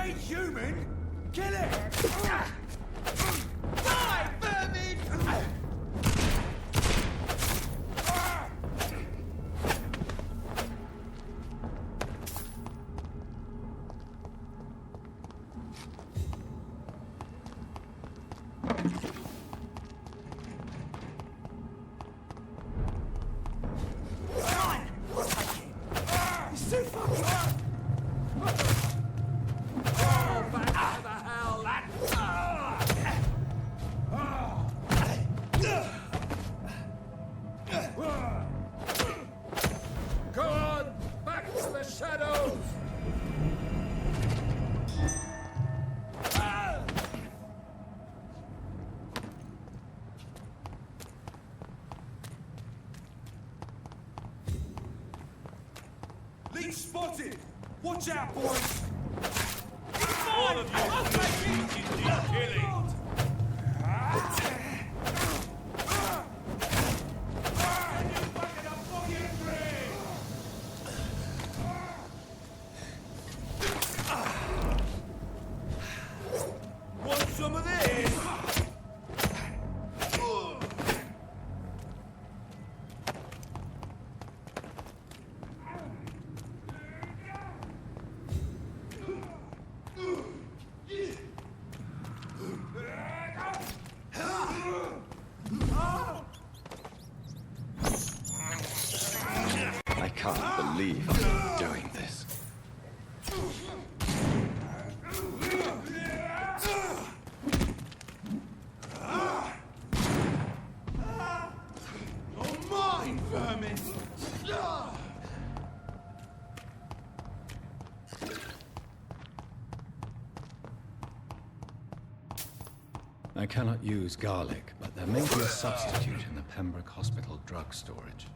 ain't human! Kill it! Die, vermin! He's too fucking hard! Oh, back to the hell, lad! Go on, back to the shadows! Leech spotted! Watch out, boys! All of you killing! Want some of this? I can't believe I'm doing this. You're mine, vermin! I cannot use garlic, but there may be a substitute in the Pembroke Hospital drug storage.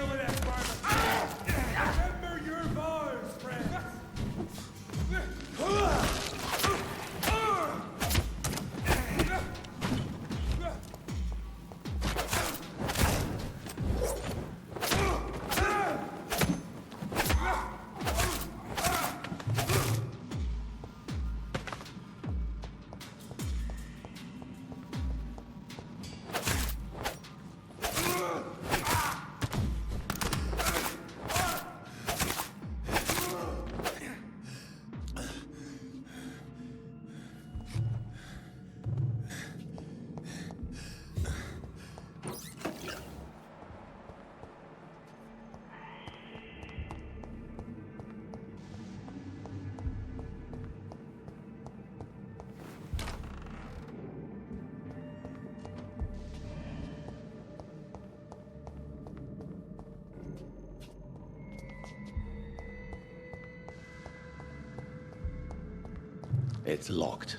deal with it, Farmer. Remember your vows, friend. It's locked.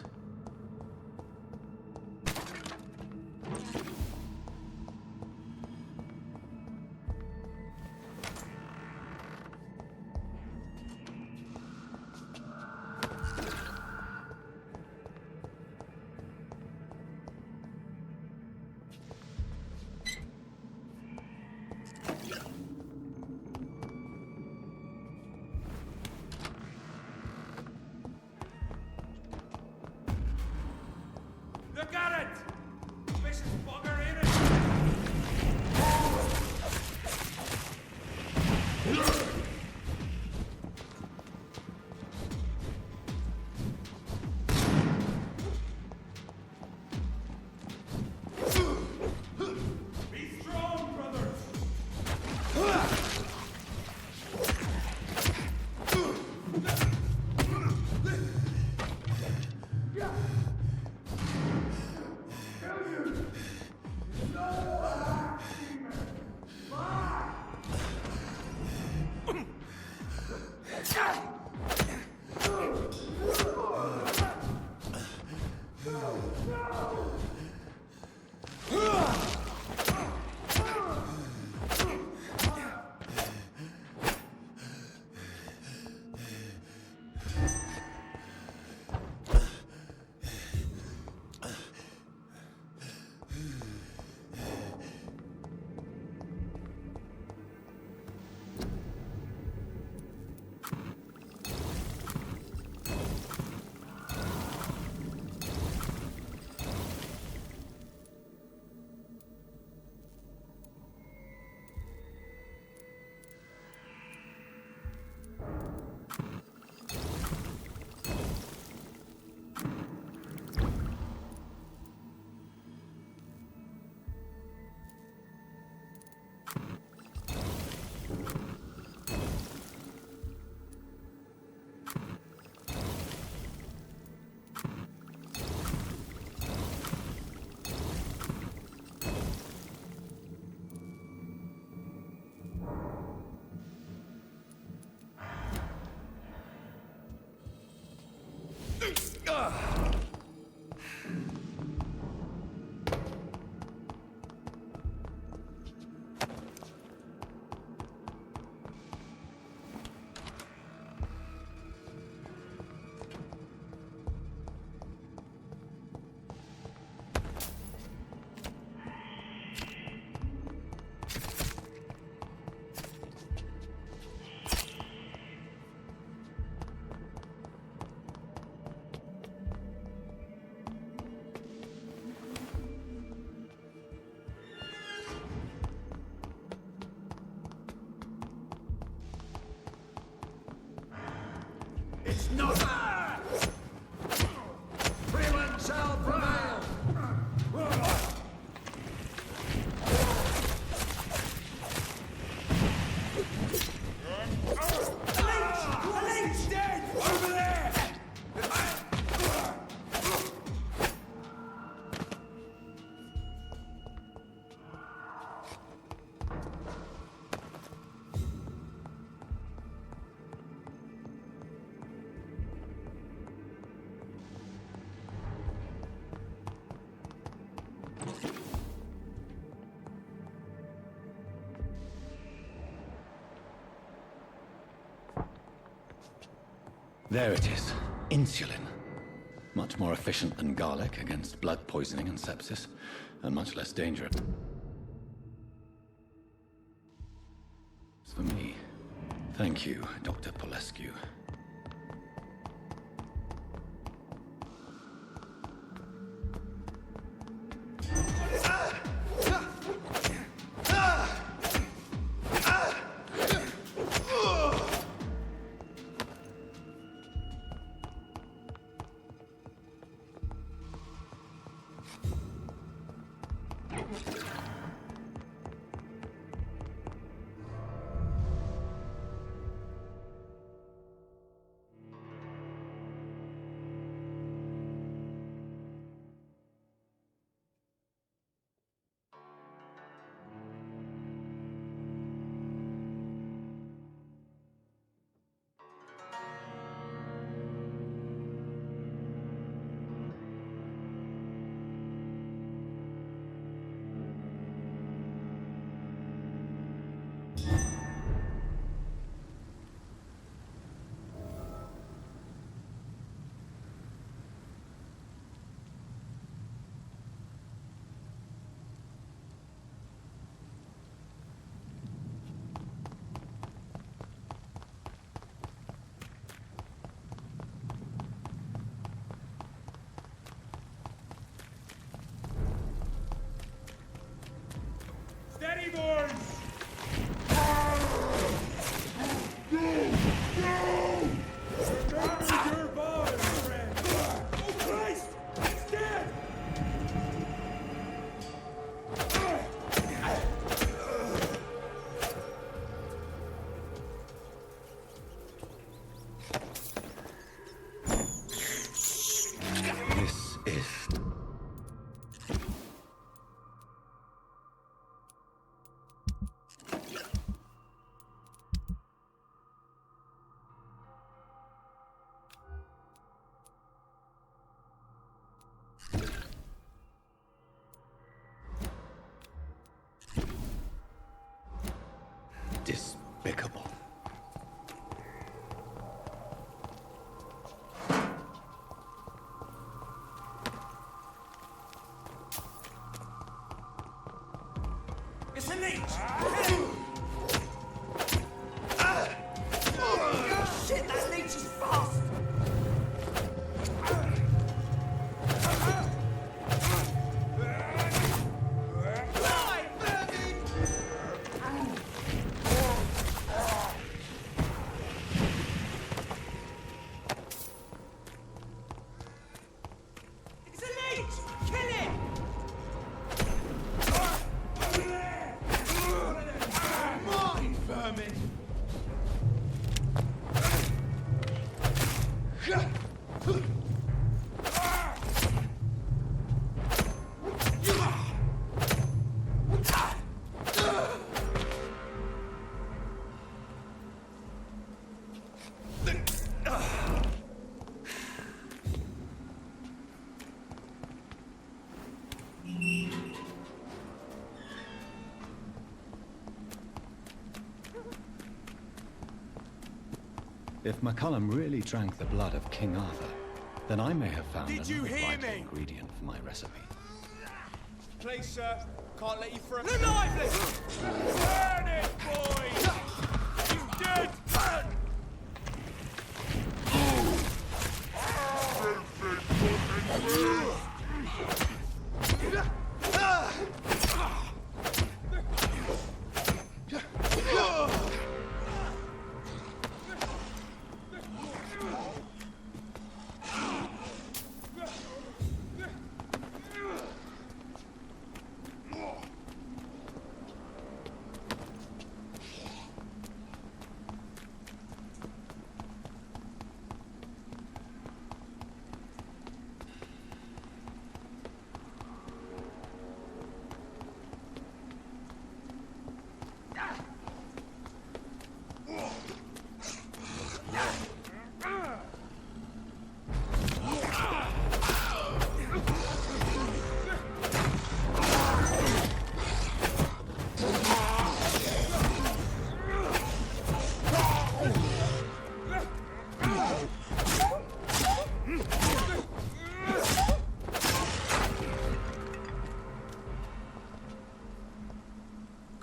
Look at it! Vicious bugger in it! Be strong, brothers! It's not. Freeland shall prevail. He's dead! Over there! There it is. Insulin. Much more efficient than garlic against blood poisoning and sepsis, and much less dangerous. For me. Thank you, Dr. Polescu. Steady, boys! Remember your vows, friend! Oh, Christ! He's dead! This is... despicable. It's a leech! Shit, that leech is fast! It's a leech! Kill it! Mine, vermin! If McCullum really drank the blood of King Arthur, then I may have found Did you another hear vital me? ingredient for my recipe. Please, sir. Can't let you through. No, lively! Burn it, boys! You dead!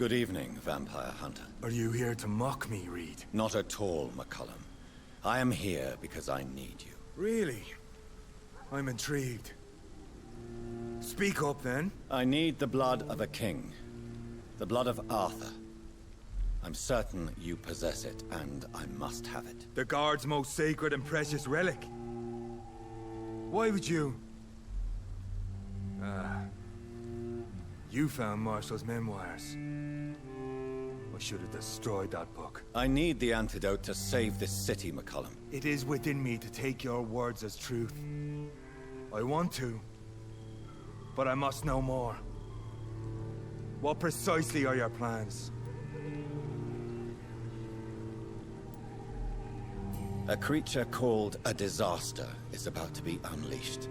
Good evening, Vampire Hunter. Are you here to mock me, Reed? Not at all, McCullum. I am here because I need you. Really? I'm intrigued. Speak up, then. I need the blood of a king. The blood of Arthur. I'm certain you possess it, and I must have it. The Guard's most sacred and precious relic. Why would you... You found Marshall's memoirs. I should have destroyed that book. I need the antidote to save this city, McCullum. It is within me to take your words as truth. I want to, but I must know more. What precisely are your plans? A creature called a disaster is about to be unleashed.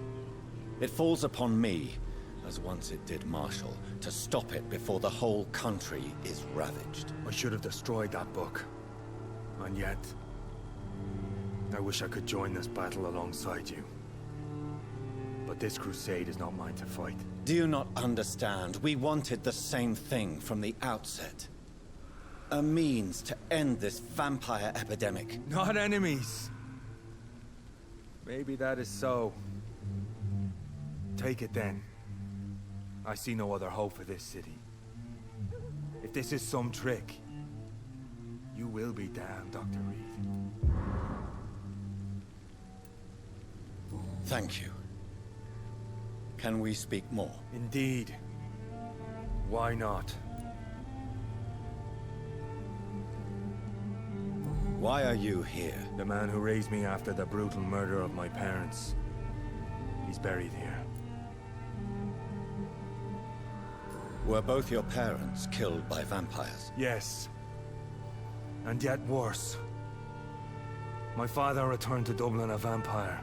It falls upon me, as once it did Marshall, to stop it before the whole country is ravaged. I should have destroyed that book. And yet... I wish I could join this battle alongside you. But this crusade is not mine to fight. Do you not understand? We wanted the same thing from the outset. A means to end this vampire epidemic. Not enemies! Maybe that is so. Take it then. I see no other hope for this city. If this is some trick, you will be damned, Dr. Reed. Thank you. Can we speak more? Indeed. Why not? Why are you here? The man who raised me after the brutal murder of my parents. He's buried here. Were both your parents killed by vampires? Yes. And yet worse. My father returned to Dublin a vampire,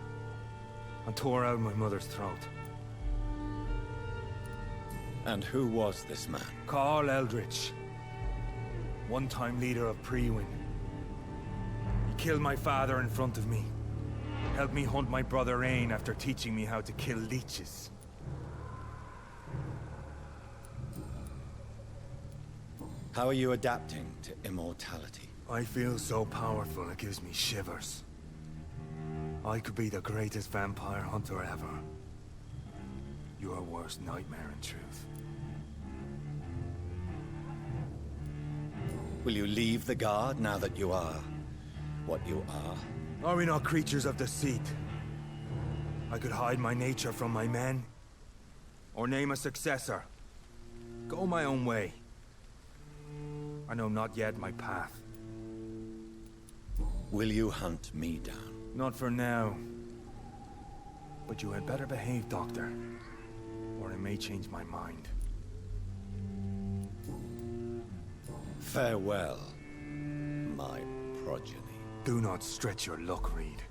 and tore out my mother's throat. And who was this man? Carl Eldritch. One-time leader of Prewin. He killed my father in front of me. Helped me hunt my brother Ain after teaching me how to kill leeches. How are you adapting to immortality? I feel so powerful it gives me shivers. I could be the greatest vampire hunter ever. Your worst nightmare, in truth. Will you leave the Guard now that you are what you are? Are we not creatures of deceit? I could hide my nature from my men, or name a successor. Go my own way. I know not yet my path. Will you hunt me down? Not for now. But you had better behave, Doctor, or I may change my mind. Farewell, my progeny. Do not stretch your luck, Reed.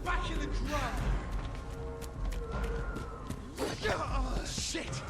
Back in the ground! Oh, shit!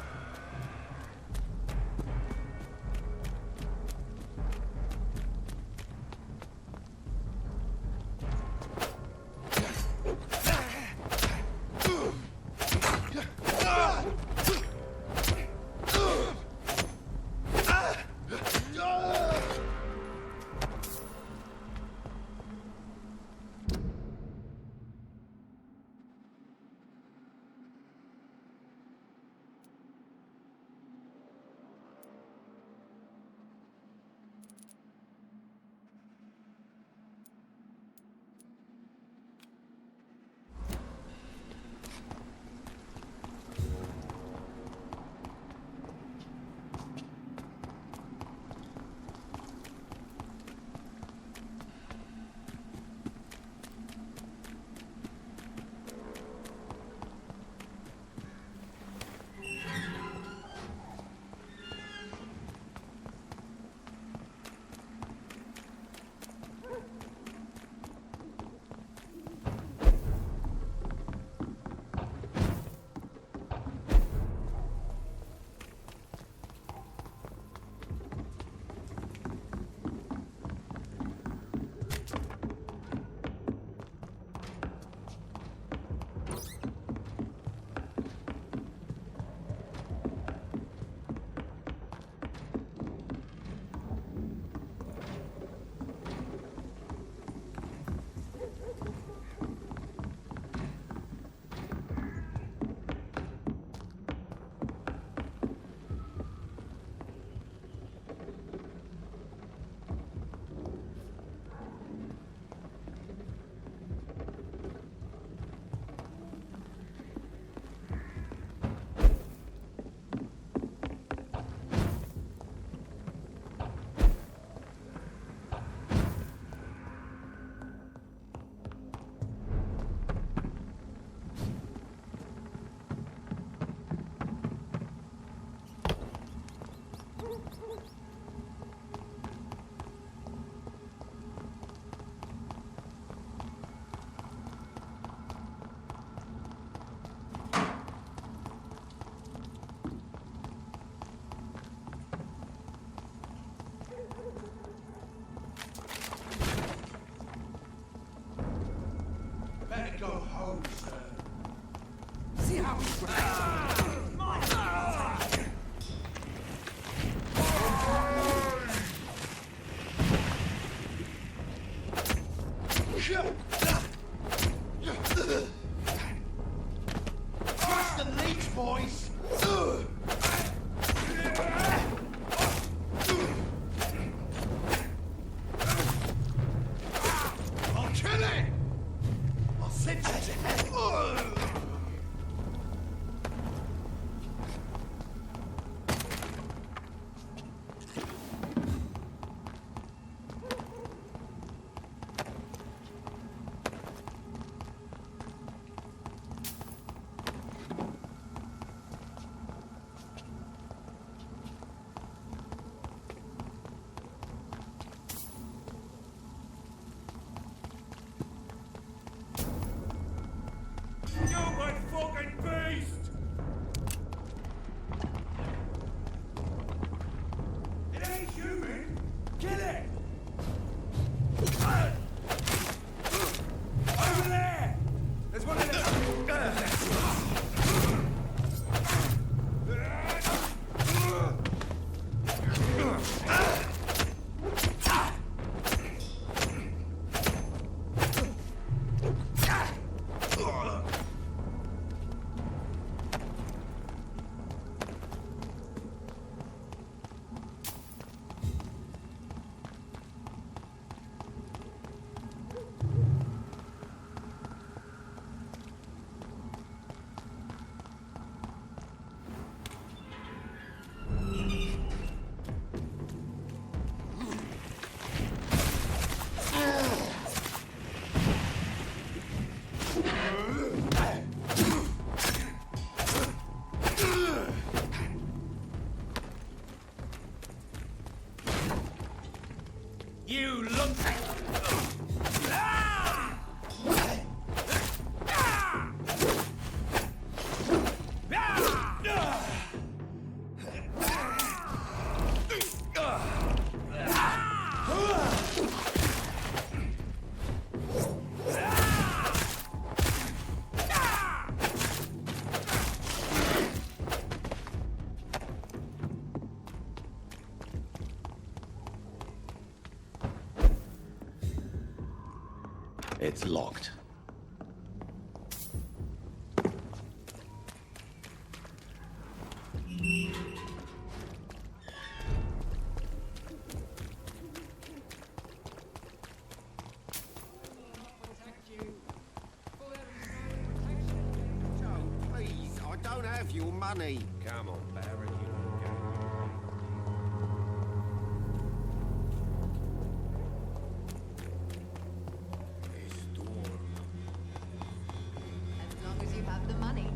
You lunatic! It's locked. Please, I don't have your money. Come on, Baron, you know the game. As long as you have the money.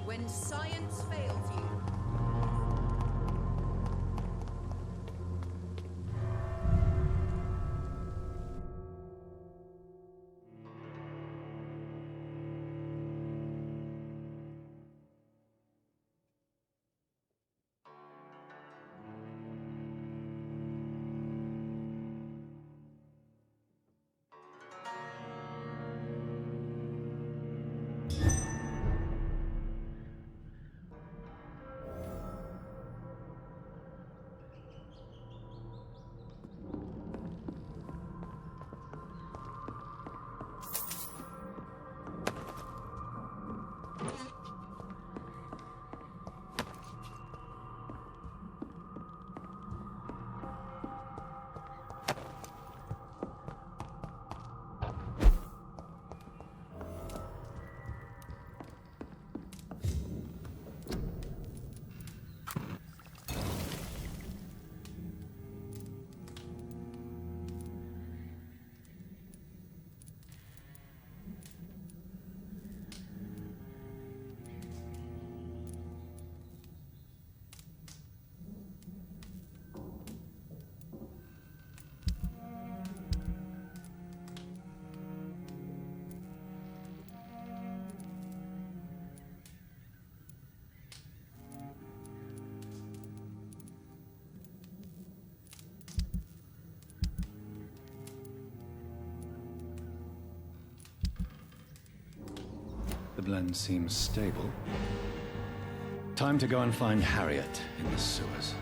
When science fails you, The blend seems stable. Time to go and find Harriet in the sewers.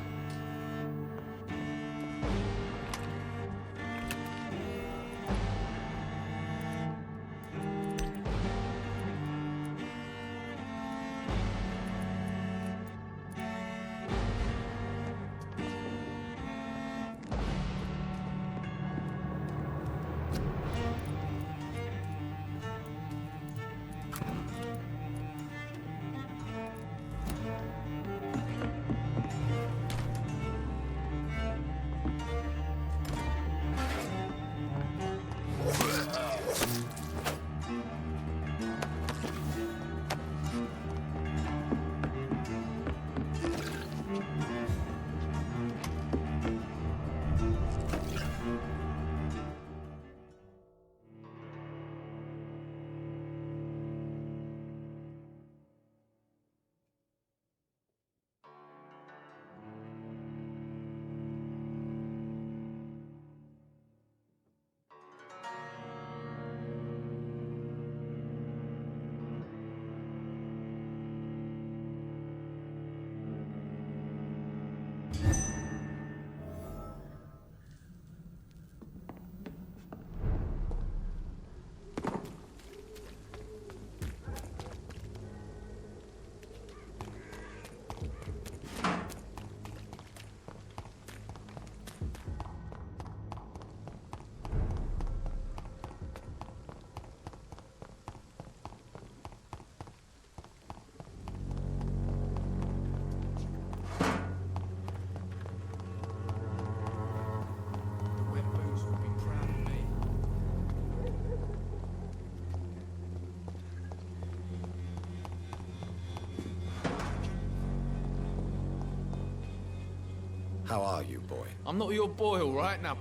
How are you, boy? I'm not your boy, all right? Now,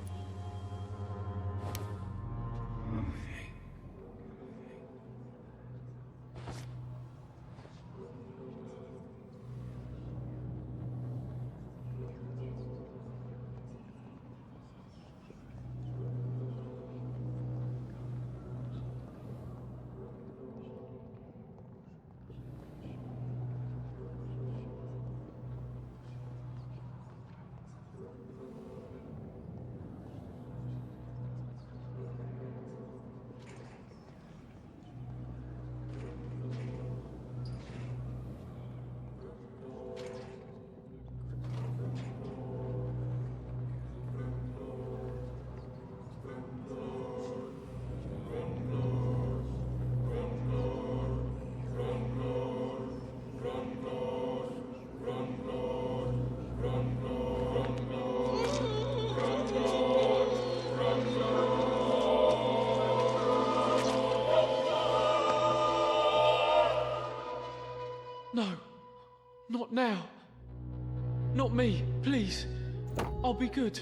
No, not now. Not me, please. I'll be good.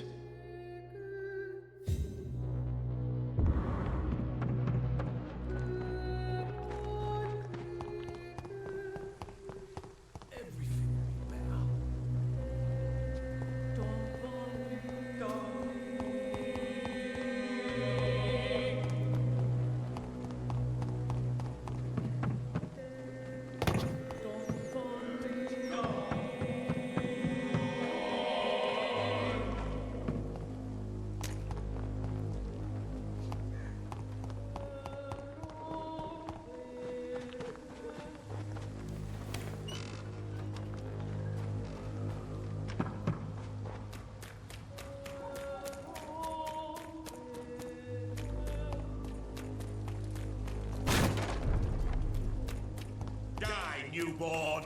Newborn!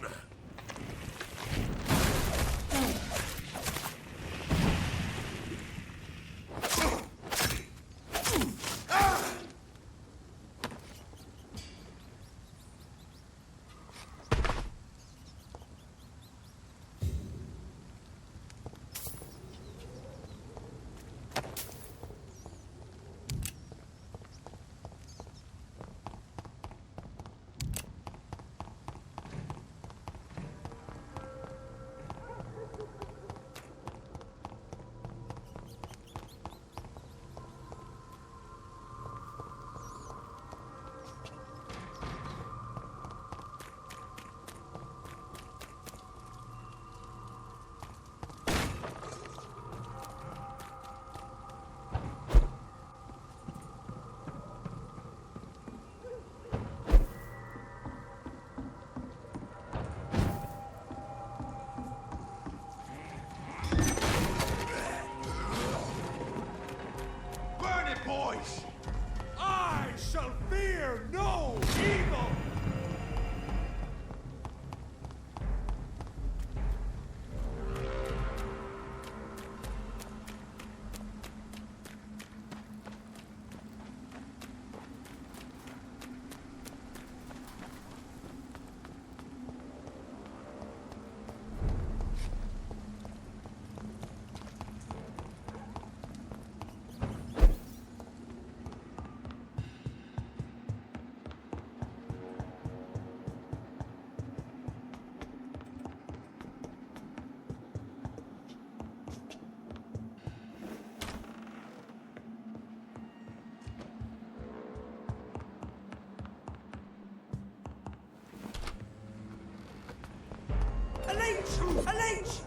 Boys! I shall fear no evil! A leech! A leech!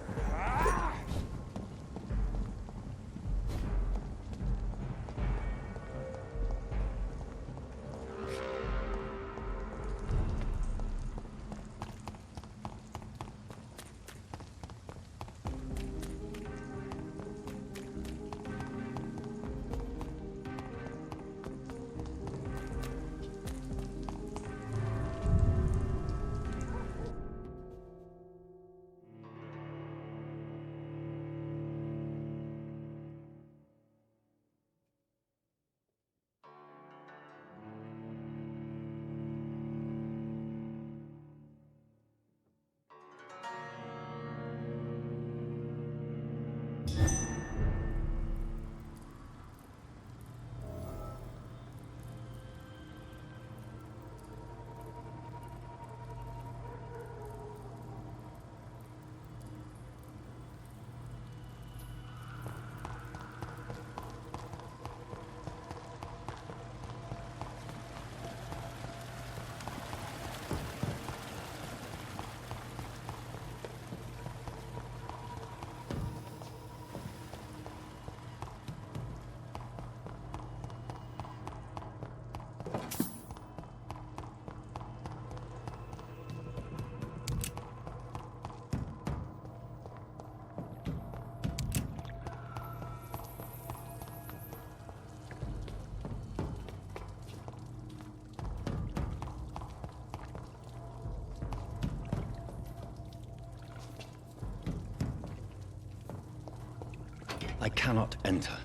I cannot enter.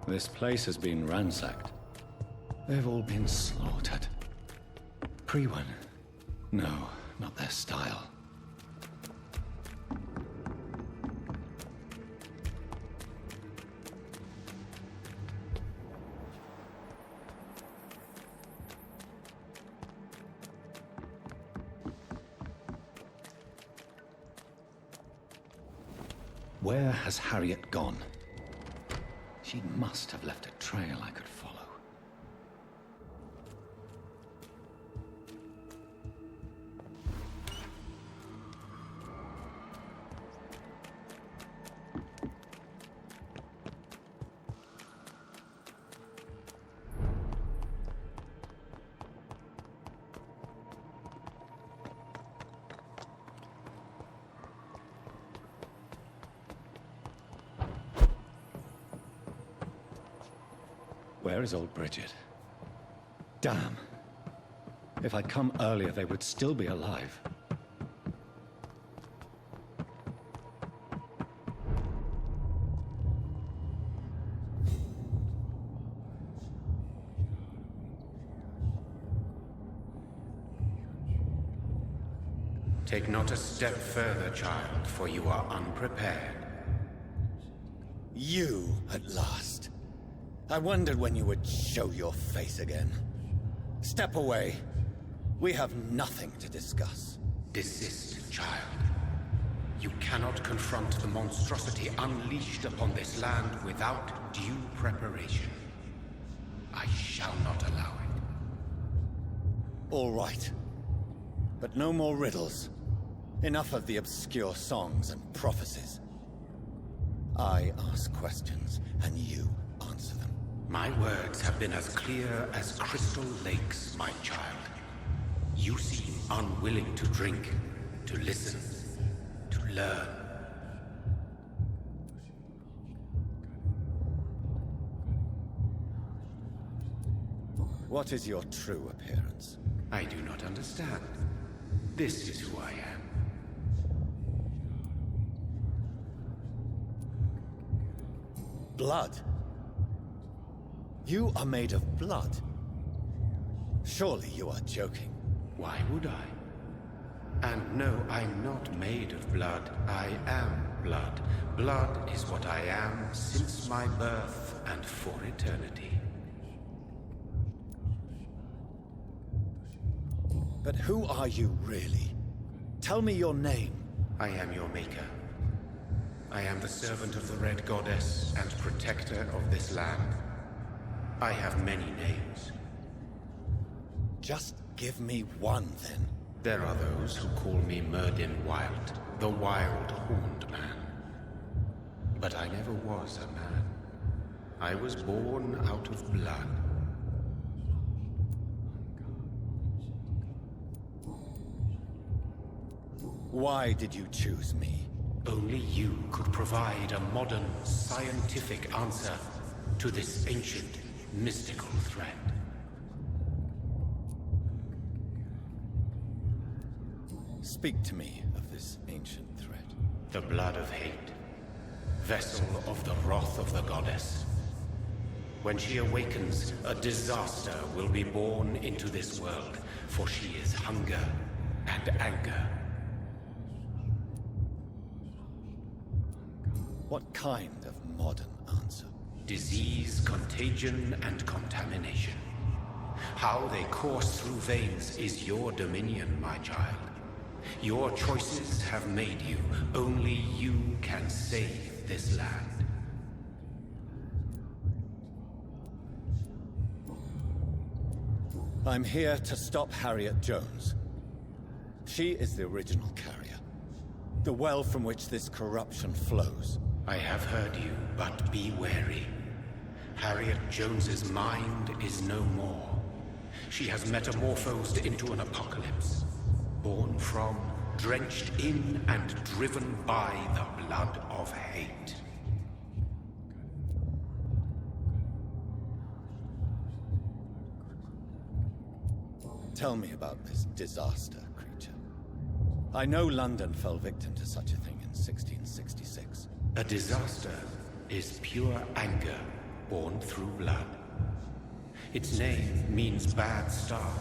This place has been ransacked. They've all been slaughtered. Pre-one? No, not their style. Where has Harriet gone? She must have left a trail I could follow. Where is old Bridget? Damn. If I'd come earlier, they would still be alive. Take not a step further, child, for you are unprepared. You, at last. I wondered when you would show your face again. Step away. We have nothing to discuss. Desist, child. You cannot confront the monstrosity unleashed upon this land without due preparation. I shall not allow it. All right. But no more riddles. Enough of the obscure songs and prophecies. I ask questions, and you answer them. My words have been as clear as crystal lakes, my child. You seem unwilling to drink, to listen, to learn. What is your true appearance? I do not understand. This is who I am. Blood? You are made of blood. Surely you are joking. Why would I? And no, I'm not made of blood. I am blood. Blood is what I am since my birth and for eternity. But who are you really? Tell me your name. I am your maker. I am the servant of the Red Goddess and protector of this land. I have many names. Just give me one, then. There are those who call me Myrddin Wild, the Wild Horned Man. But I never was a man. I was born out of blood. Why did you choose me? Only you could provide a modern, scientific answer to this ancient, mystical threat. Speak to me of this ancient threat. The blood of hate, vessel of the wrath of the goddess. When she awakens, a disaster will be born into this world, for she is hunger and anger. What kind of modern answer? Disease, contagion, and contamination. How they course through veins is your dominion, my child. Your choices have made you. Only you can save this land. I'm here to stop Harriet Jones. She is the original carrier. The well from which this corruption flows. I have heard you, but be wary. Harriet Jones's mind is no more. She has metamorphosed into an apocalypse. Born from, drenched in, and driven by the blood of hate. Tell me about this disaster, creature. I know London fell victim to such a thing in 1666. A disaster is pure anger born through blood. Its name means bad star,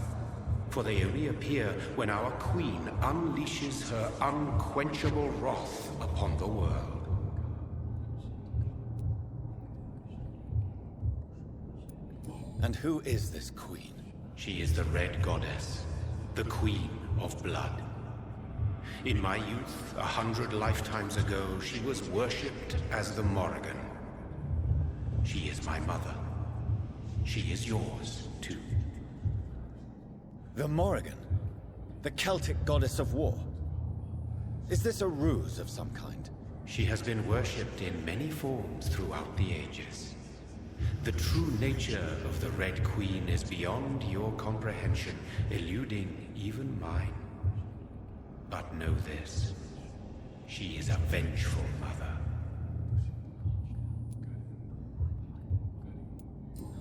for they only appear when our queen unleashes her unquenchable wrath upon the world. And who is this queen? She is the Red Goddess, the Queen of Blood. In my youth, 100 lifetimes ago, she was worshipped as the Morrigan. She is my mother. She is yours, too. The Morrigan? The Celtic goddess of war? Is this a ruse of some kind? She has been worshipped in many forms throughout the ages. The true nature of the Red Queen is beyond your comprehension, eluding even mine. But know this, she is a vengeful mother.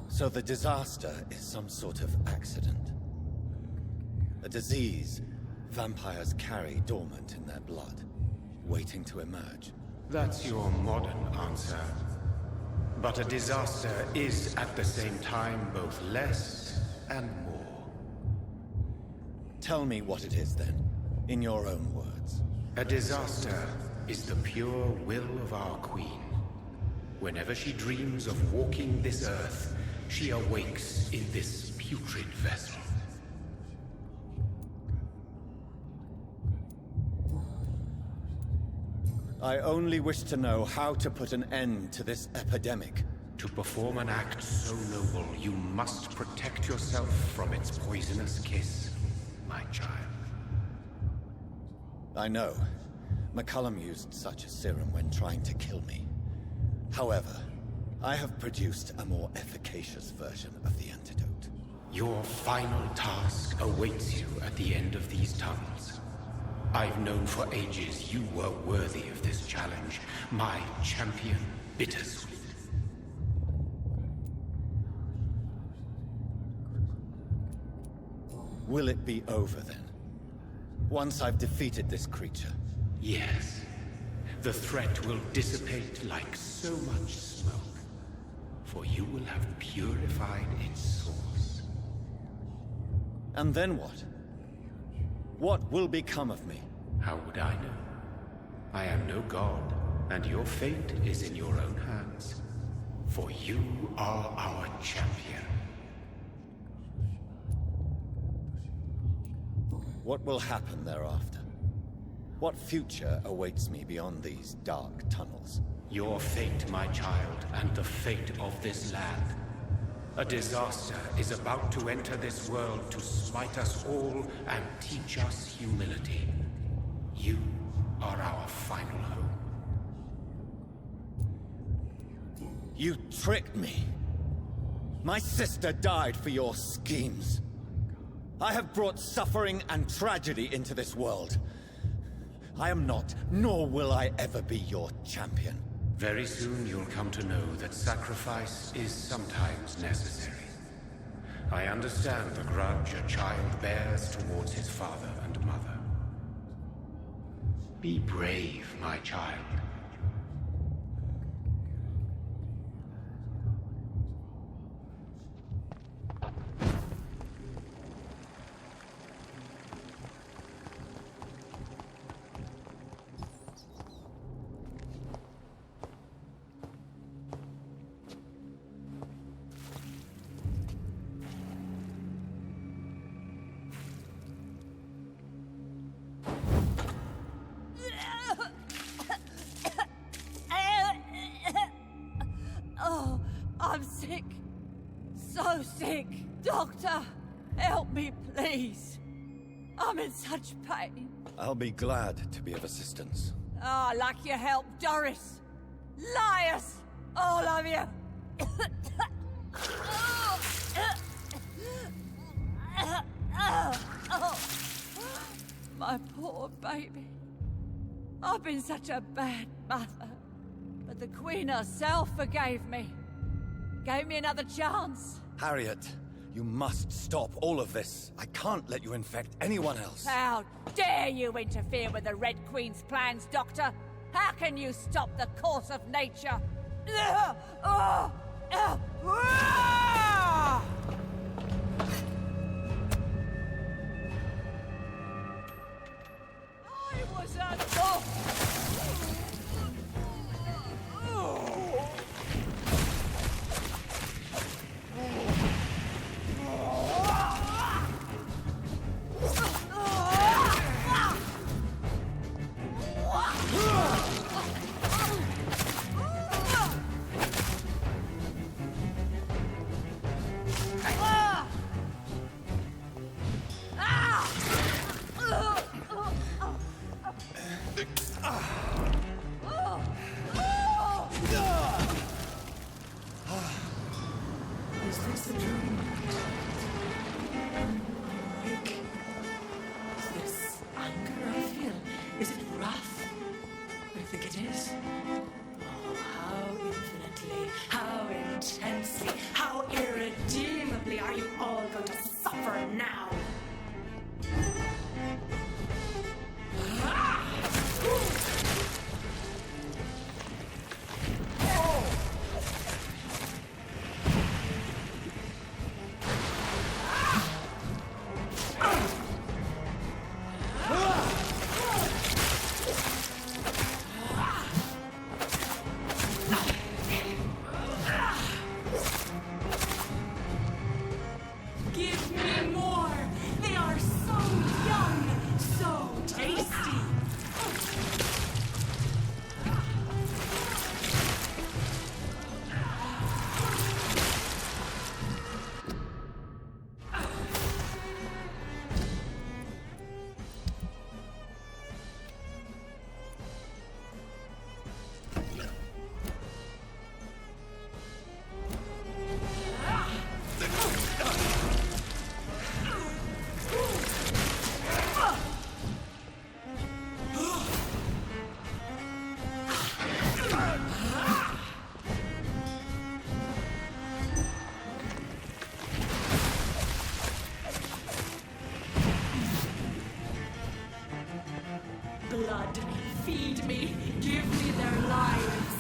So the disaster is some sort of accident. A disease vampires carry dormant in their blood, waiting to emerge. That's your modern answer. But a disaster is at the same time both less and more. Tell me what it is then, in your own words. A disaster is the pure will of our queen. Whenever she dreams of walking this earth, she awakes in this putrid vessel. I only wish to know how to put an end to this epidemic. To perform an act so noble, you must protect yourself from its poisonous kiss, my child. I know. McCullum used such a serum when trying to kill me. However, I have produced a more efficacious version of the antidote. Your final task awaits you at the end of these tunnels. I've known for ages you were worthy of this challenge, my champion, Bittersweet. Will it be over then? Once I've defeated this creature? Yes. The threat will dissipate like so much smoke, for you will have purified its source. And then what? What will become of me? How would I know? I am no god, and your fate is in your own hands. For you are our champion. What will happen thereafter? What future awaits me beyond these dark tunnels? Your fate, my child, and the fate of this land. A disaster is about to enter this world to smite us all and teach us humility. You are our final hope. You tricked me! My sister died for your schemes. I have brought suffering and tragedy into this world. I am not, nor will I ever be your champion. Very soon you'll come to know that sacrifice is sometimes necessary. I understand the grudge a child bears towards his father and mother. Be brave, my child. so sick. Doctor, help me, please. I'm in such pain. I'll be glad to be of assistance. Ah, like your help, Doris. Liars! All of you! My poor baby. I've been such a bad mother. But the Queen herself forgave me. Gave me another chance. Harriet, you must stop all of this. I can't let you infect anyone else. How dare you interfere with the Red Queen's plans, Doctor? How can you stop the course of nature? I was a... Is this a dream? Awake? Is this anger I feel? Is it wrath? I think it is. Oh, how infinitely, how intensely, how irredeemably are you all going to suffer now? Give me more! They are so young, so tasty! Blood, feed me, give me their lives.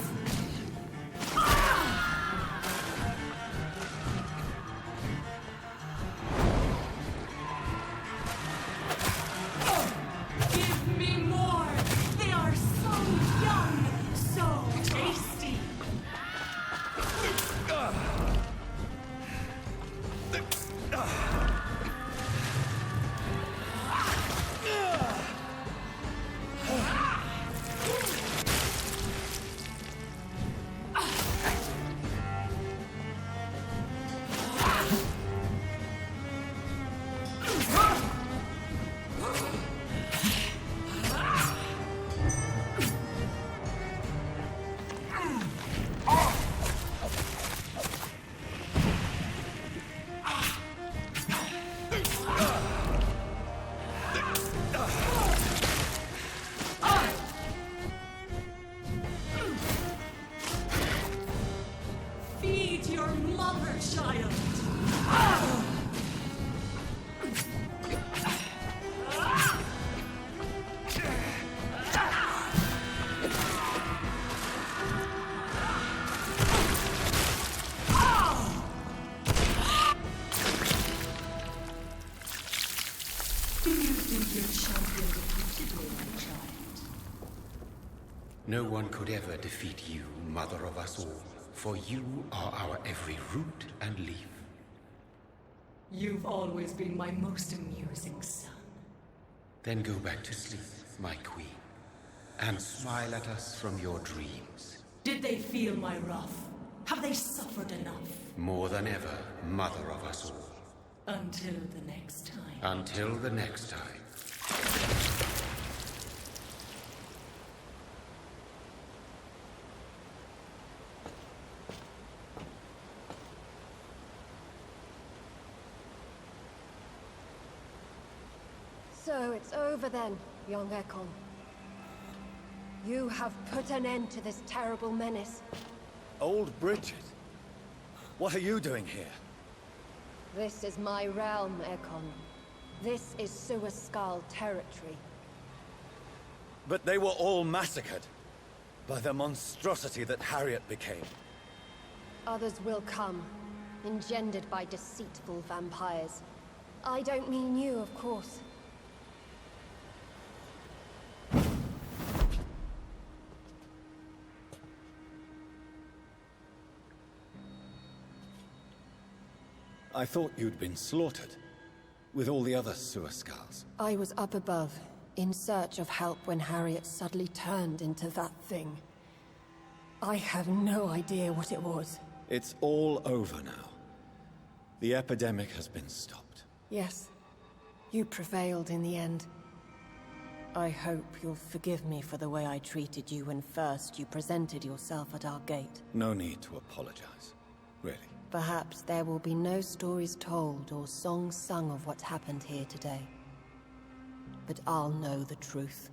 Give me more! They are so young, so tasty! Feed your mother, child! Do you think your champion defeated me, my child? No one could ever defeat you, mother of us all, for you are our every root and leaf. You've always been my most amusing son. Then go back to sleep, my queen, and smile at us from your dreams. Did they feel my wrath? Have they suffered enough? more than ever, mother of us all. Until the next time. Until the next time. So it's over then, young Ekon. You have put an end to this terrible menace. Old Bridget? What are you doing here? This is my realm, Ekon. This is Suascal territory. But they were all massacred by the monstrosity that Harriet became. Others will come, engendered by deceitful vampires. I don't mean you, of course. I thought you'd been slaughtered, with all the other Suascals. I was up above, in search of help when Harriet suddenly turned into that thing. I have no idea what it was. It's all over now. The epidemic has been stopped. Yes, you prevailed in the end. I hope you'll forgive me for the way I treated you when first you presented yourself at our gate. No need to apologize, really. Perhaps there will be no stories told or songs sung of what happened here today. But I'll know the truth.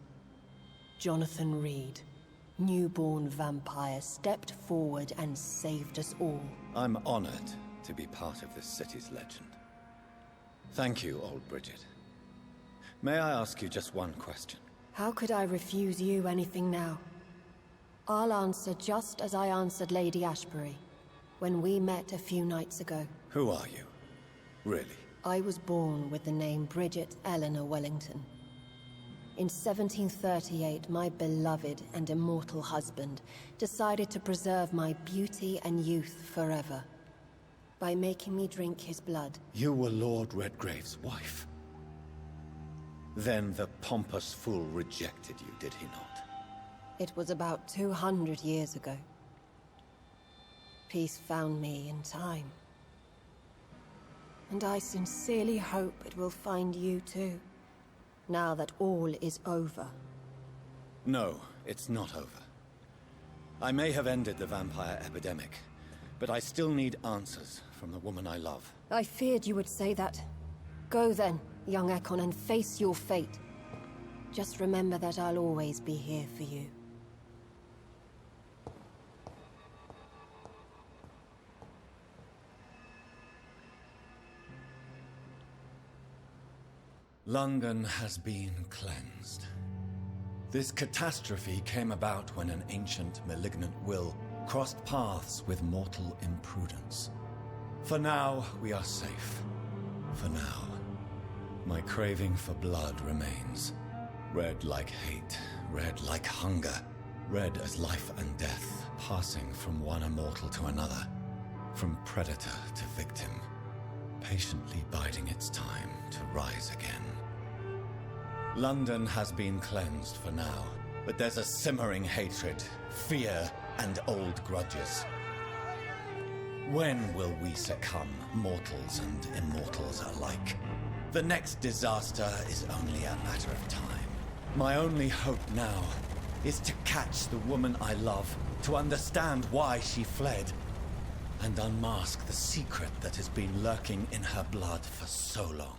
Jonathan Reed, newborn vampire, stepped forward and saved us all. I'm honored to be part of this city's legend. Thank you, old Bridget. May I ask you just one question? How could I refuse you anything now? I'll answer just as I answered Lady Ashbury when we met a few nights ago. Who are you? Really? I was born with the name Bridget Eleanor Wellington. In 1738, my beloved and immortal husband decided to preserve my beauty and youth forever by making me drink his blood. You were Lord Redgrave's wife. Then the pompous fool rejected you, did he not? It was about 200 years ago. Peace found me in time. And I sincerely hope it will find you too, now that all is over. No, it's not over. I may have ended the vampire epidemic, but I still need answers from the woman I love. I feared you would say that. Go then, young Ekon, and face your fate. Just remember that I'll always be here for you. London has been cleansed. This catastrophe came about when an ancient, malignant will crossed paths with mortal imprudence. For now, we are safe. For now. My craving for blood remains. Red like hate, red like hunger. Red as life and death, passing from one immortal to another. From predator to victim. Patiently biding its time to rise again. London has been cleansed for now, but there's a simmering hatred, fear, and old grudges. When will we succumb, mortals and immortals alike? The next disaster is only a matter of time. My only hope now is to catch the woman I love, to understand why she fled, and unmask the secret that has been lurking in her blood for so long.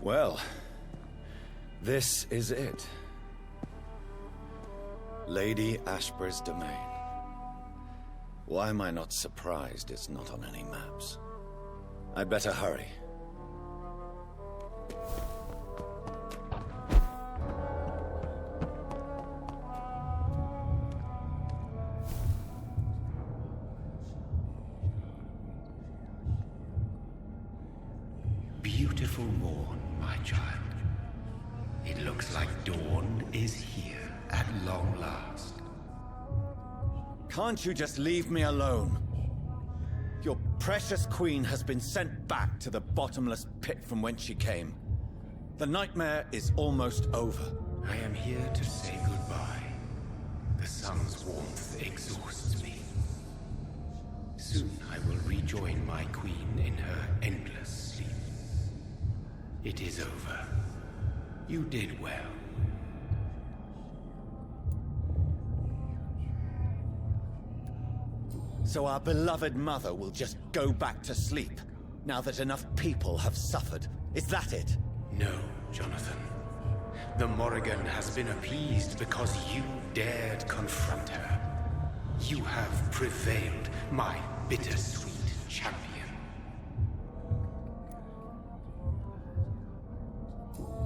Well, this is it. Lady Ashbury's domain. Why am I not surprised it's not on any maps? I'd better hurry. Beautiful morn, my child. It looks like dawn is here at long last. Can't you just leave me alone? Your precious queen has been sent back to the bottomless pit from whence she came. The nightmare is almost over. I am here to say goodbye. The sun's warmth exhausts me. Soon I will rejoin my queen in her endless sleep. It is over. You did well. So our beloved mother will just go back to sleep, now that enough people have suffered. Is that it? No, Jonathan. The Morrigan has been appeased because you dared confront her. You have prevailed, my bittersweet champion.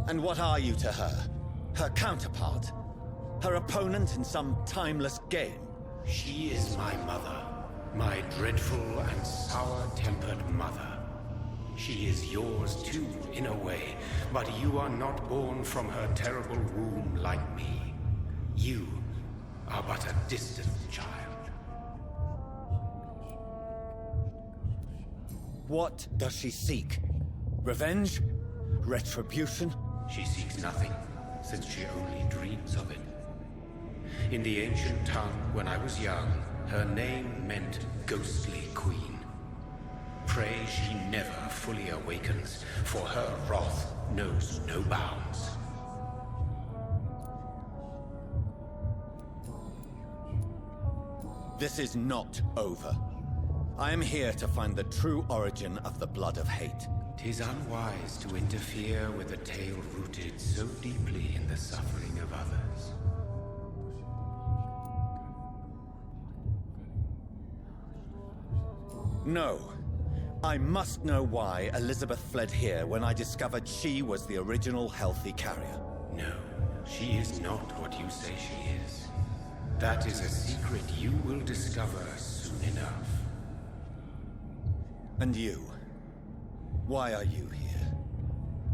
And what are you to her? Her counterpart? Her opponent in some timeless game? She is my mother. My dreadful and sour-tempered mother. She is yours too, in a way, but you are not born from her terrible womb like me. You are but a distant child. What does she seek? Revenge? Retribution? She seeks nothing, since she only dreams of it. In the ancient tongue, when I was young, her name meant Ghostly Queen. Pray she never fully awakens, for her wrath knows no bounds. This is not over. I am here to find the true origin of the blood of hate. 'Tis unwise to interfere with a tale rooted so deeply in the suffering of others. No. I must know why Elizabeth fled here when I discovered she was the original healthy carrier. No, she is not what you say she is. That is a secret you will discover soon enough. And you? Why are you here?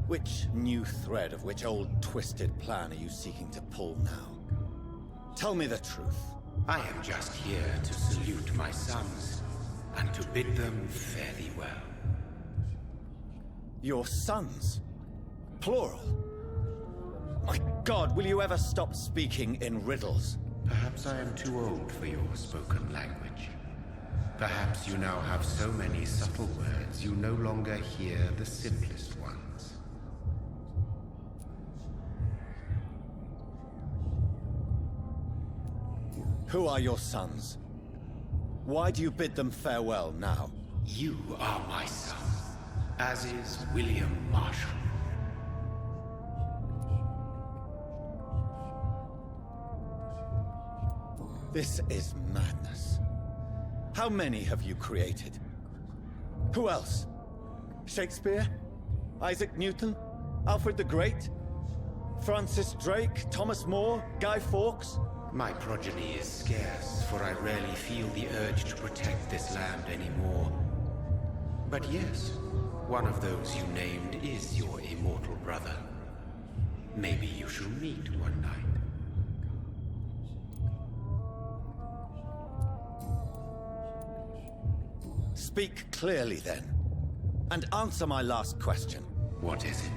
Which new thread of which old twisted plan are you seeking to pull now? Tell me the truth. I am just here to salute my sons, and to bid them fare thee well. Your sons? Plural? My God, will you ever stop speaking in riddles? Perhaps I am too old for your spoken language. Perhaps you now have so many subtle words you no longer hear the simplest ones. Who are your sons? Why do you bid them farewell now? You are my son, as is William Marshall. This is madness. How many have you created? Who else? Shakespeare? Isaac Newton? Alfred the Great? Francis Drake? Thomas More? Guy Fawkes? My progeny is scarce, for I rarely feel the urge to protect this land anymore. But yes, one of those you named is your immortal brother. Maybe you shall meet one night. Speak clearly then, and answer my last question. What is it?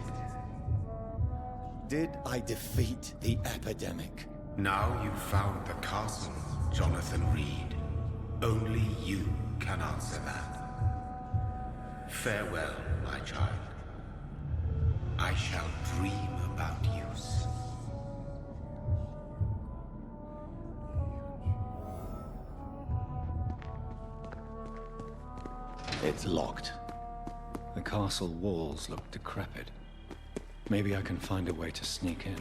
Did I defeat the epidemic? Now you've found the castle, Jonathan Reed. Only you can answer that. Farewell, my child. I shall dream about you soon. It's locked. The castle walls look decrepit. Maybe I can find a way to sneak in.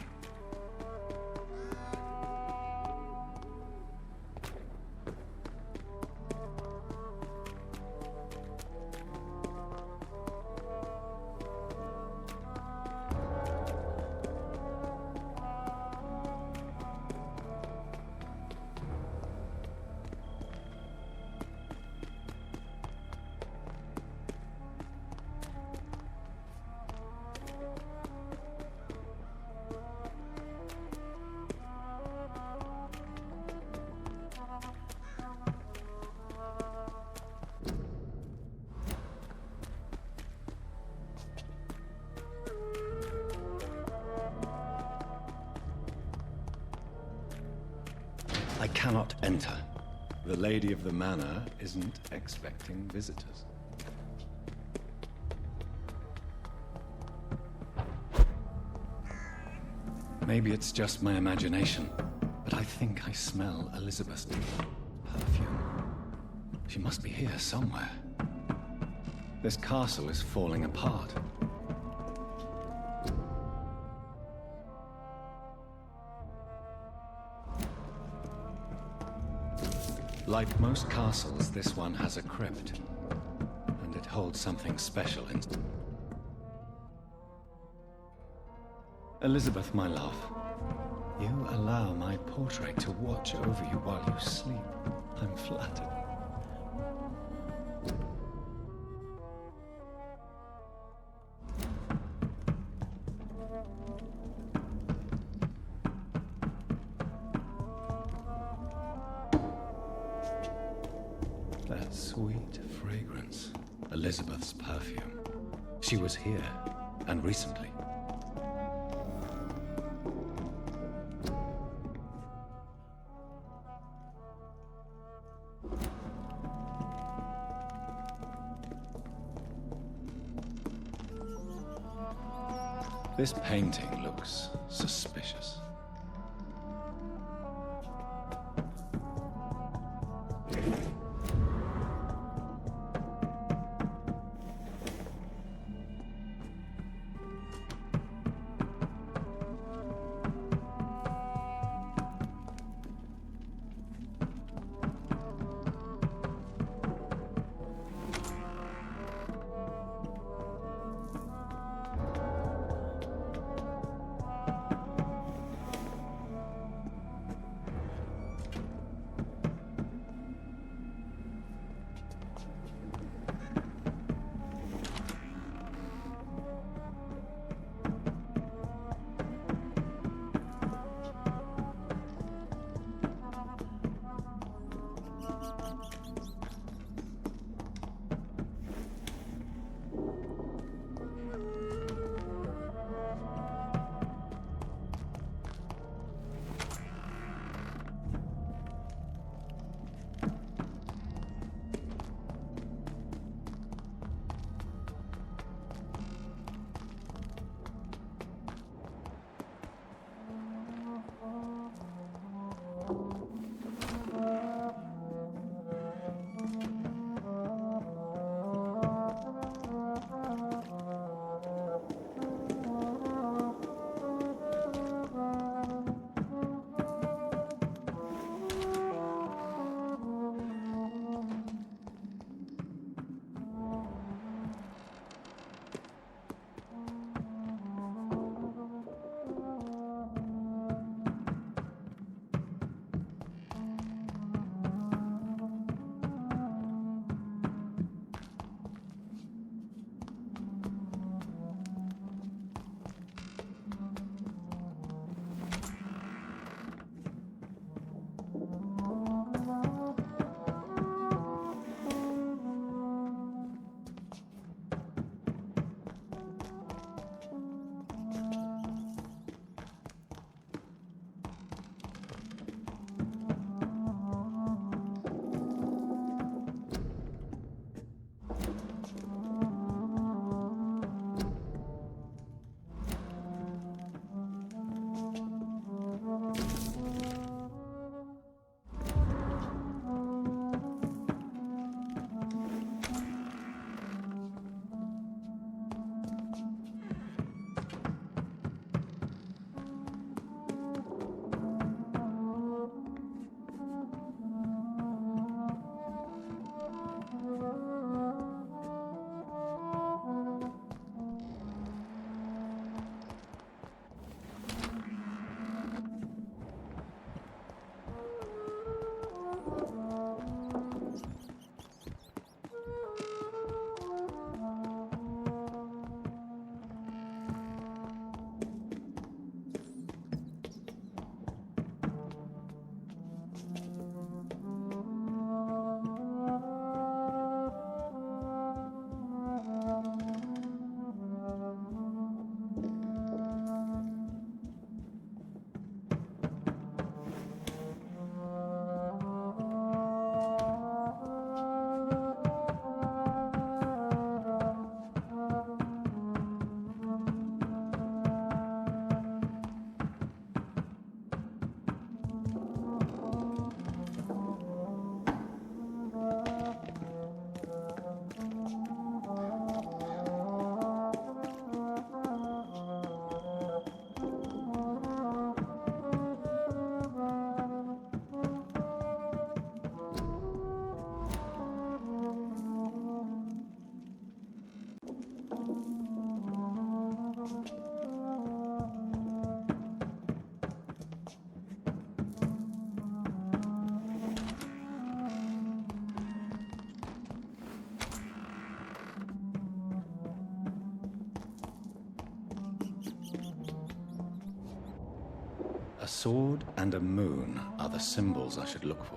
cannot enter. The lady of the manor isn't expecting visitors. Maybe it's just my imagination, but I think I smell Elizabeth's perfume. She must be here somewhere. This castle is falling apart. Like most castles, this one has a crypt, and it holds something special in... Elizabeth, my love, you allow my portrait to watch over you while you sleep. I'm flattered. That sweet fragrance. Elizabeth's perfume. She was here, and recently. This painting looks suspicious. A sword and a moon are the symbols I should look for.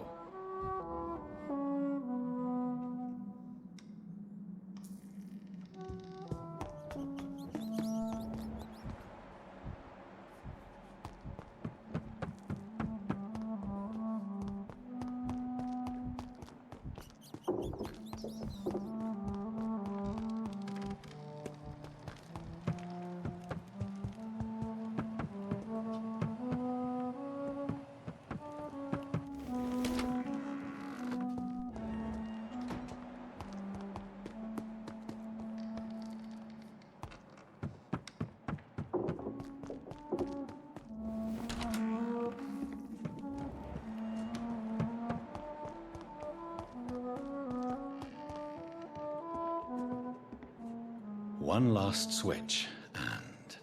One last switch, and...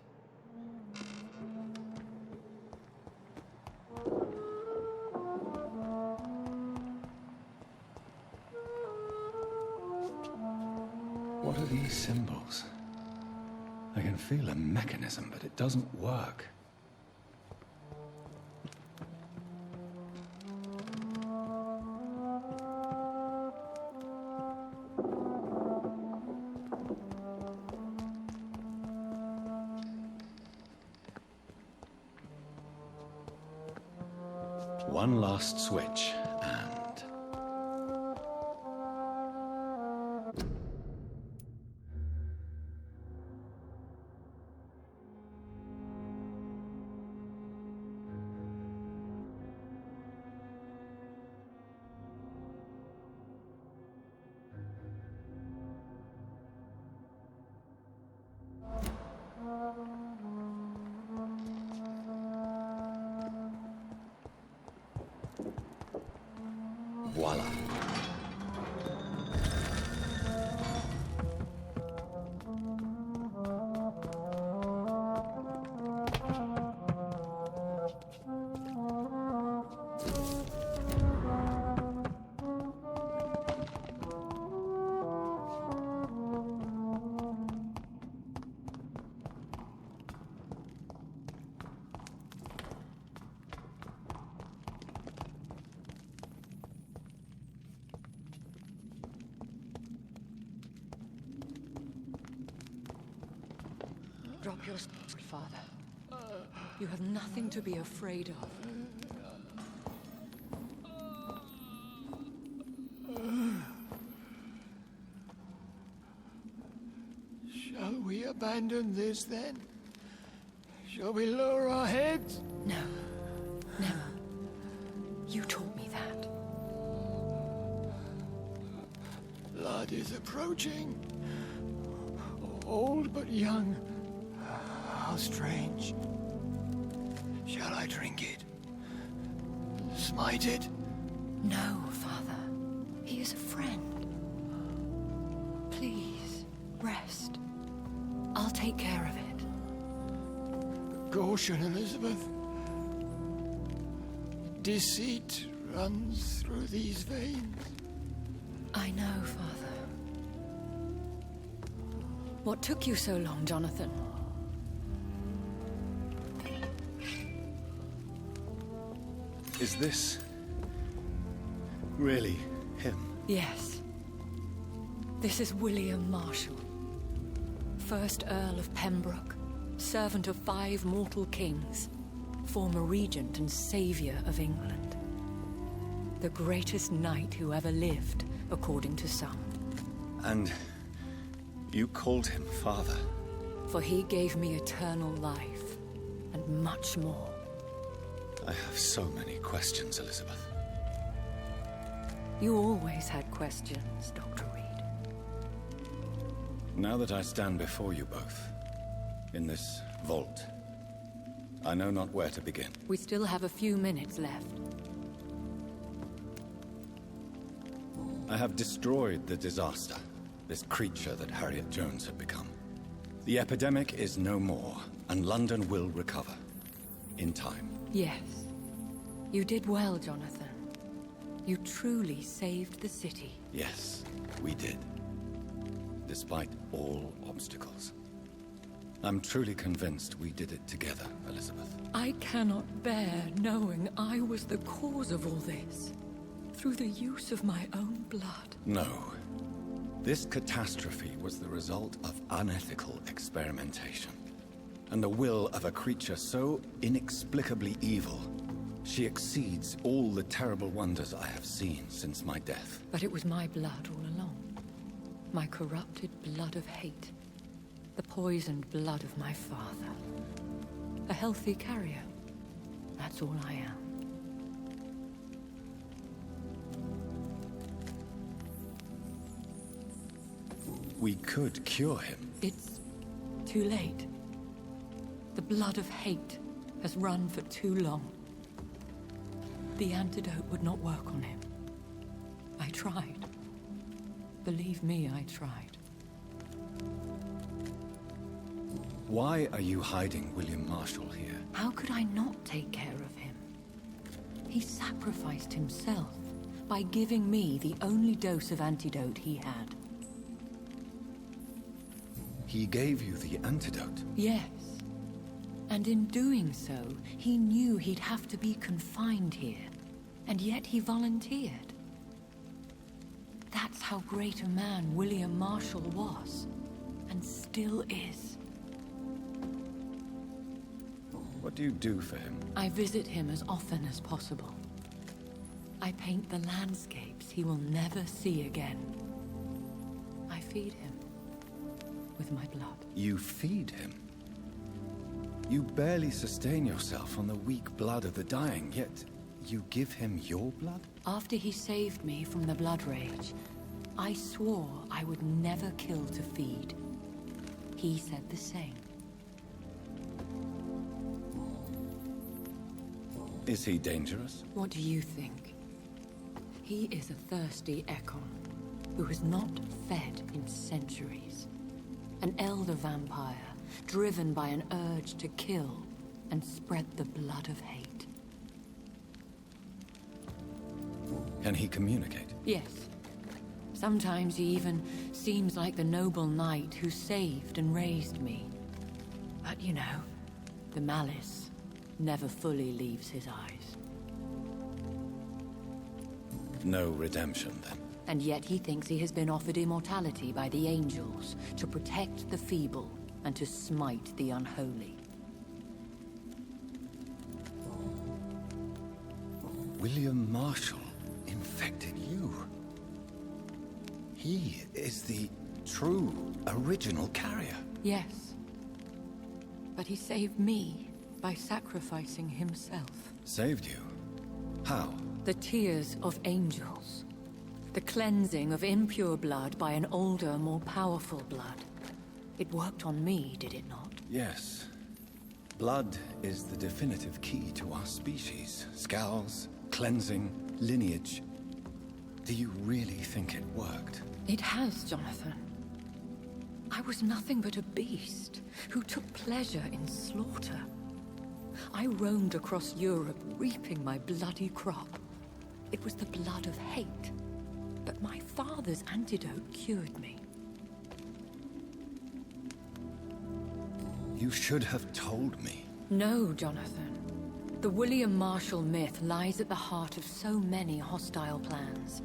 What are these symbols? I can feel a mechanism, but it doesn't work. One last switch, and... Voila. Drop your sword, Father. You have nothing to be afraid of. Shall we abandon this then? Shall we lower our heads? No, never. You taught me that. Blood is approaching. Old but young. How strange. Shall I drink it? Smite it? No, Father. He is a friend. Please, rest. I'll take care of it. Caution, Elizabeth. Deceit runs through these veins. I know, Father. What took you so long, Jonathan? Is this... really him? Yes. This is William Marshall, 1st Earl of Pembroke, servant of 5 mortal kings, former regent and savior of England. The greatest knight who ever lived, according to some. And... you called him father? For he gave me eternal life, and much more. I have so many questions, Elizabeth. You always had questions, Dr. Reed. Now that I stand before you both, in this vault, I know not where to begin. We still have a few minutes left. I have destroyed the disaster, this creature that Harriet Jones had become. The epidemic is no more, and London will recover. In time. Yes. You did well, Jonathan. You truly saved the city. Yes, we did. Despite all obstacles. I'm truly convinced we did it together, Elizabeth. I cannot bear knowing I was the cause of all this. Through the use of my own blood. No. This catastrophe was the result of unethical experimentation. And the will of a creature so inexplicably evil, she exceeds all the terrible wonders I have seen since my death. But it was my blood all along. My corrupted blood of hate. The poisoned blood of my father. A healthy carrier. That's all I am. We could cure him. It's too late. The blood of hate has run for too long. The antidote would not work on him. I tried. Believe me, I tried. Why are you hiding William Marshall here? How could I not take care of him? He sacrificed himself by giving me the only dose of antidote he had. He gave you the antidote? Yes. And in doing so, he knew he'd have to be confined here. And yet he volunteered. That's how great a man William Marshall was. And still is. What do you do for him? I visit him as often as possible. I paint the landscapes he will never see again. I feed him with my blood. You feed him? You barely sustain yourself on the weak blood of the dying, yet you give him your blood? After he saved me from the blood rage, I swore I would never kill to feed. He said the same. Is he dangerous? What do you think? He is a thirsty Ekon, who has not fed in centuries. An elder vampire, driven by an urge to kill and spread the blood of hate. Can he communicate? Yes. Sometimes he even seems like the noble knight who saved and raised me. But you know, the malice never fully leaves his eyes. No redemption, then? And yet he thinks he has been offered immortality by the angels to protect the feeble and to smite the unholy. William Marshall infected you. He is the true, original carrier. Yes. But he saved me by sacrificing himself. Saved you? How? The tears of angels. The cleansing of impure blood by an older, more powerful blood. It worked on me, did it not? Yes. Blood is the definitive key to our species. Scowls, cleansing, lineage. Do you really think it worked? It has, Jonathan. I was nothing but a beast who took pleasure in slaughter. I roamed across Europe, reaping my bloody crop. It was the blood of hate. But my father's antidote cured me. You should have told me. No, Jonathan. The William Marshall myth lies at the heart of so many hostile plans.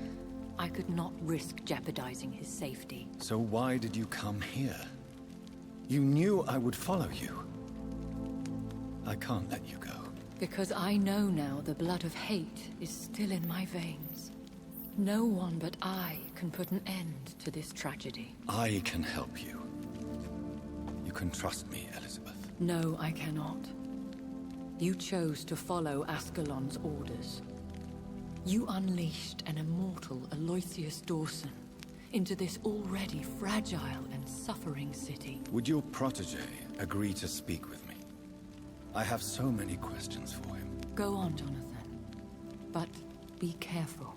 I could not risk jeopardizing his safety. So why did you come here? You knew I would follow you. I can't let you go. Because I know now the blood of hate is still in my veins. No one but I can put an end to this tragedy. I can help you. You can trust me, Elizabeth. No, I cannot. You chose to follow Ascalon's orders. You unleashed an immortal Aloysius Dawson into this already fragile and suffering city. Would your protege agree to speak with me? I have so many questions for him. Go on, Jonathan. But be careful.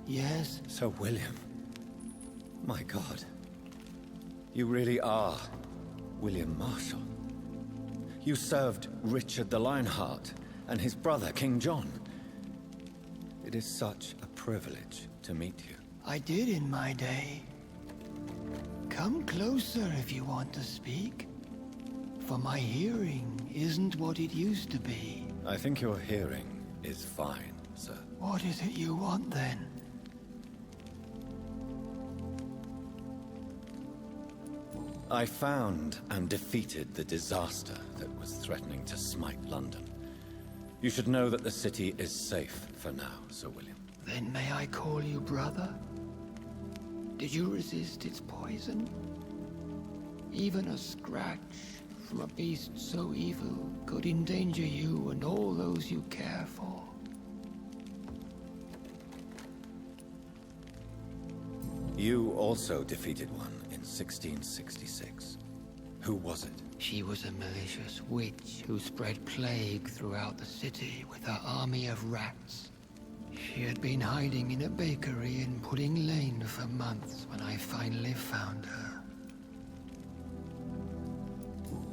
Yes, Sir William. My God. You really are William Marshall. You served Richard the Lionheart and his brother, King John. It is such a privilege to meet you. I did in my day. Come closer if you want to speak. For my hearing isn't what it used to be. I think your hearing is fine, sir. What is it you want then? I found and defeated the disaster that was threatening to smite London. You should know that the city is safe for now, Sir William. Then may I call you brother? Did you resist its poison? Even a scratch from a beast so evil could endanger you and all those you care for. You also defeated one in 1666. Who was it? She was a malicious witch who spread plague throughout the city with her army of rats. She had been hiding in a bakery in Pudding Lane for months when I finally found her.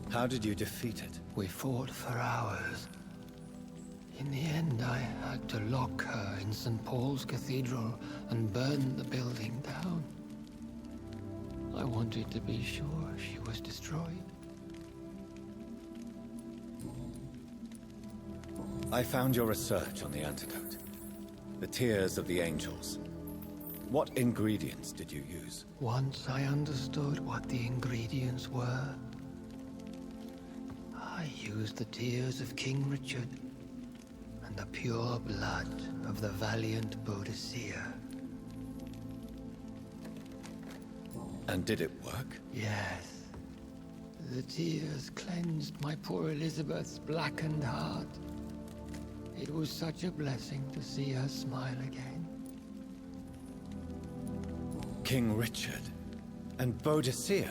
How did you defeat it? We fought for hours. In the end, I had to lock her in St. Paul's Cathedral and burn the building down. I wanted to be sure she was destroyed. I found your research on the antidote. The Tears of the Angels. What ingredients did you use? Once I understood what the ingredients were, I used the tears of King Richard and the pure blood of the valiant Boadicea. And did it work? Yes. The tears cleansed my poor Elizabeth's blackened heart. It was such a blessing to see her smile again. King Richard and Boadicea?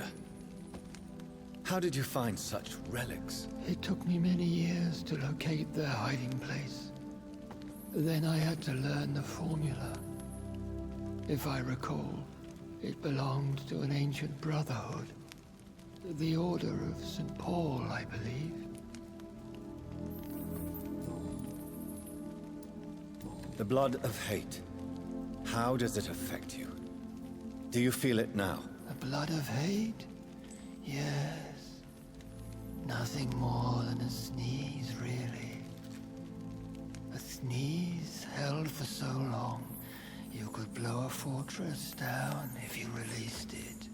How did you find such relics? It took me many years to locate their hiding place. Then I had to learn the formula. If I recall, it belonged to an ancient brotherhood. The Order of St. Paul, I believe. The blood of hate. How does it affect you? Do you feel it now? The blood of hate? Yes. Nothing more than a sneeze, really. A sneeze held for so long, you could blow a fortress down if you released it.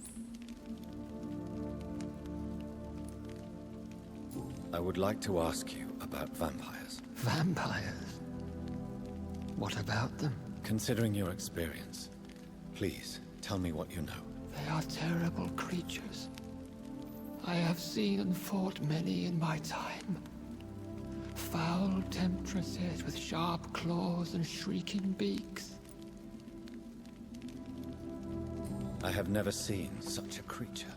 I would like to ask you about vampires. Vampires? What about them? Considering your experience, please tell me what you know. They are terrible creatures. I have seen and fought many in my time. Foul temptresses with sharp claws and shrieking beaks. I have never seen such a creature.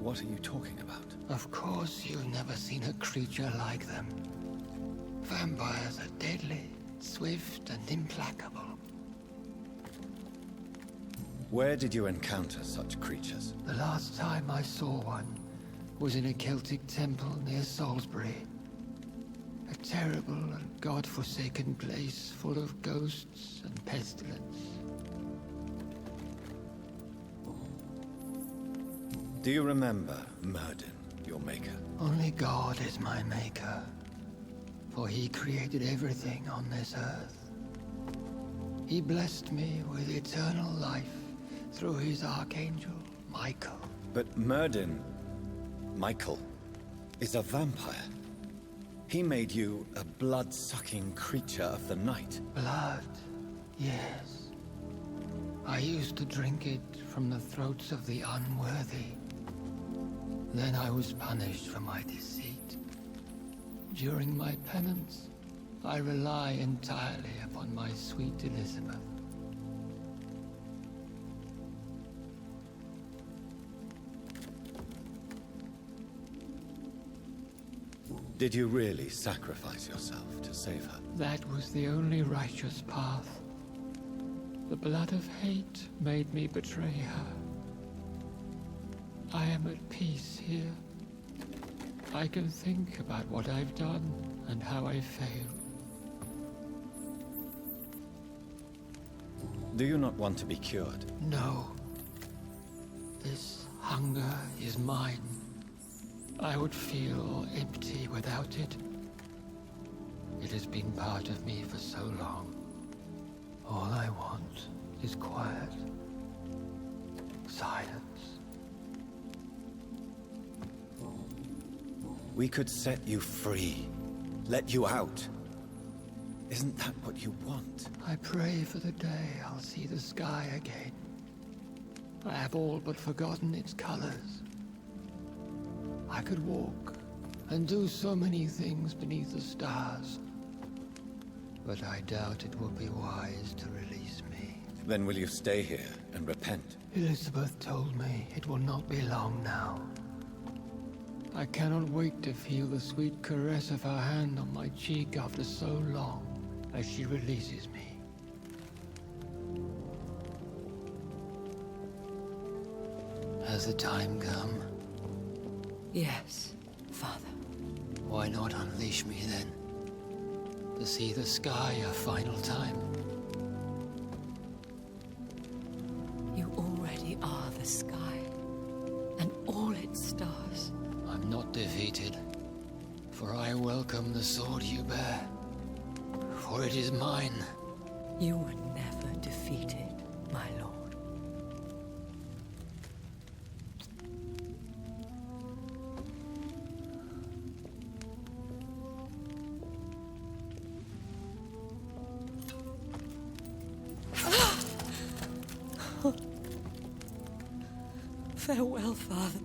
What are you talking about? Of course you've never seen a creature like them. Vampires are deadly, swift and implacable. Where did you encounter such creatures? The last time I saw one was in a Celtic temple near Salisbury. A terrible and god-forsaken place full of ghosts and pestilence. Do you remember Myrddin, your maker? Only God is my maker, for he created everything on this earth. He blessed me with eternal life through his archangel, Michael. But Myrddin, Michael, is a vampire. He made you a blood-sucking creature of the night. Blood, yes. I used to drink it from the throats of the unworthy. Then I was punished for my deceit. During my penance, I rely entirely upon my sweet Elizabeth. Did you really sacrifice yourself to save her? That was the only righteous path. The blood of hate made me betray her. I am at peace here. I can think about what I've done and how I failed. Do you not want to be cured? No. This hunger is mine. I would feel empty without it. It has been part of me for so long. All I want is quiet. Silence. We could set you free. Let you out. Isn't that what you want? I pray for the day I'll see the sky again. I have all but forgotten its colors. I could walk and do so many things beneath the stars. But I doubt it will be wise to release me. Then will you stay here and repent? Elizabeth told me it will not be long now. I cannot wait to feel the sweet caress of her hand on my cheek after so long as she releases me. Has the time come? Yes, Father. Why not unleash me then? To see the sky a final time. You already are the sky, and all its stars. I'm not defeated, for I welcome the sword you bear, for it is mine. You were never defeated, my lord. Farewell, Father.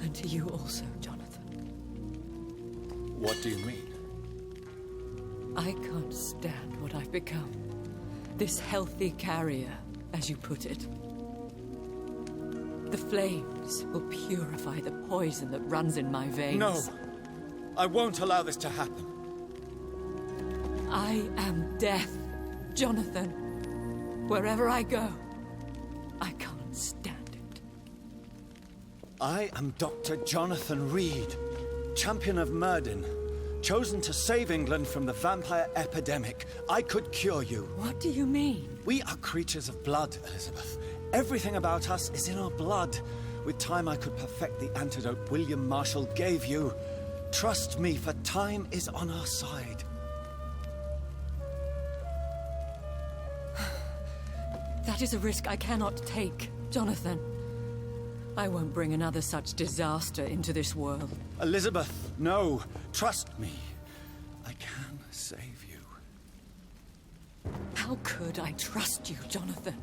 And to you also, Jonathan. What do you mean? I can't stand what I've become. This healthy carrier, as you put it. The flames will purify the poison that runs in my veins. No! I won't allow this to happen. I am death, Jonathan. Wherever I go, I can't stand it. I am Dr. Jonathan Reed, champion of Myrddin, chosen to save England from the vampire epidemic. I could cure you. What do you mean? We are creatures of blood, Elizabeth. Everything about us is in our blood. With time, I could perfect the antidote William Marshall gave you. Trust me, for time is on our side. That is a risk I cannot take, Jonathan. I won't bring another such disaster into this world. Elizabeth, no. Trust me. I can save you. How could I trust you, Jonathan?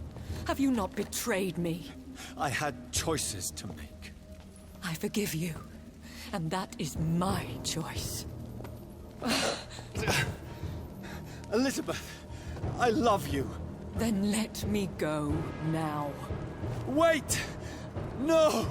Have you not betrayed me? I had choices to make. I forgive you, and that is my choice. Elizabeth, I love you. Then let me go now. Wait! No!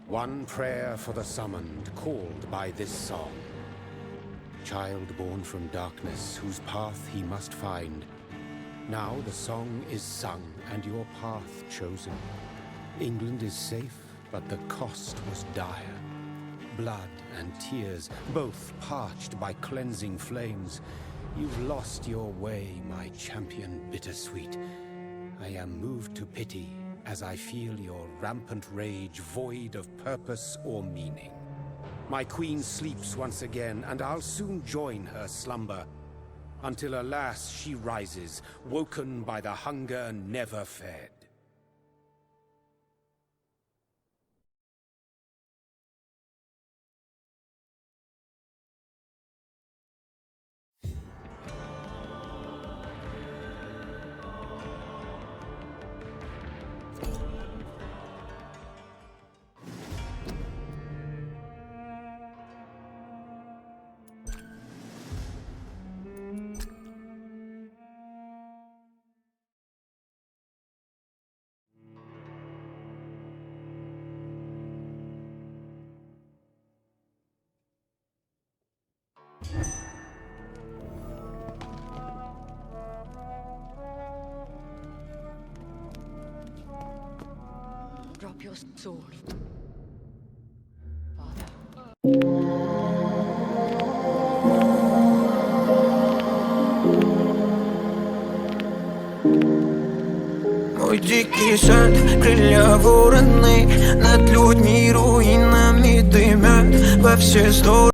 One prayer for the summoned, called by this song. Child born from darkness, whose path he must find. Now the song is sung, and your path chosen. England is safe, but the cost was dire. Blood and tears, both parched by cleansing flames. You've lost your way, my champion bittersweet. I am moved to pity, as I feel your rampant rage void of purpose or meaning. My queen sleeps once again, and I'll soon join her slumber, until alas she rises, woken by the hunger never fed. drop your sword. Father. Мой дикий сад, крылья вороны, над людьми руинами дымят во все стороны.